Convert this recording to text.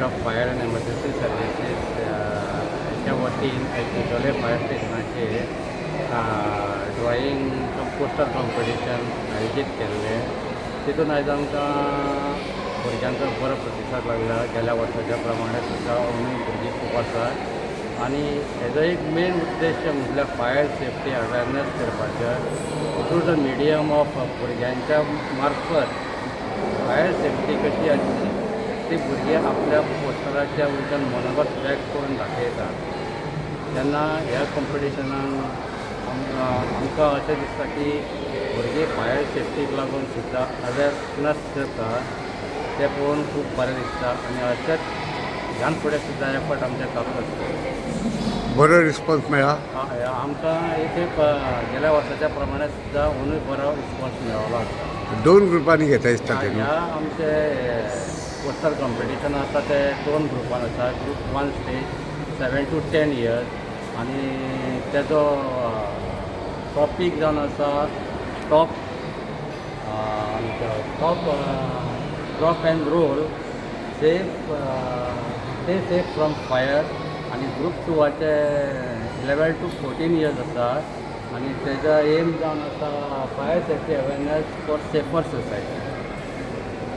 Of fire and emergency services च्या वतीन बिचोले fire स्टेशनाचेर ड्रॉईंग पोस्टर कॉम्पिटिशन आयोजीत केल्लें. तितून आयज आमकां भुरग्यांचो बरो प्रतिसाद लागला. गेल्या वर्साच्या प्रमाणे सुद्दां अजूनय भुरगीं खूब आसात. आनी हेजो एक मेन उद्देश म्हटल्यार फायर सेफ्टी अवेरनेस करपाचें थ्रू द मिडियम ऑफ भुरग्यांच्या मार्फत फायर सेफ्टी कशी आसची ती भुरगीं आपल्या पोस्टराच्या वयल्यान मनोगत व्यक्त करून दाखयतात. तेन्ना ह्या कॉम्पिटिशनाक आमकां अशें दिसता की भुरगीं फायर सेफ्टीक लागून सुद्दां अवेरनेस करता तें पळोवन खूब बरें दिसता. आनी अशेंच ह्यान फुडें सुद्दां एफर्ट आमचे चालू आसता. बरो रिस्पॉन्स मेळ्ळा. आमकां एक गेल्या वर्साच्या प्रमाणे सुद्दां अंदूय बरो रिस्पॉन्स मेळ्ळो आसा. 2 ग्रुपांनी घेता दिसता. ह्या आमचे पोस्टर कॉम्पिटिशन आसा ते 2 ग्रुपान आसा. ग्रूप 1 स्टेज 7 to 10 years आनी तेजो टॉपीक जावन आसा top drop and roll safe from fire. आनी ग्रूप 2 11 to 14 years आसा आनी तेजो एम जावन आसा fire safety awareness for safer society.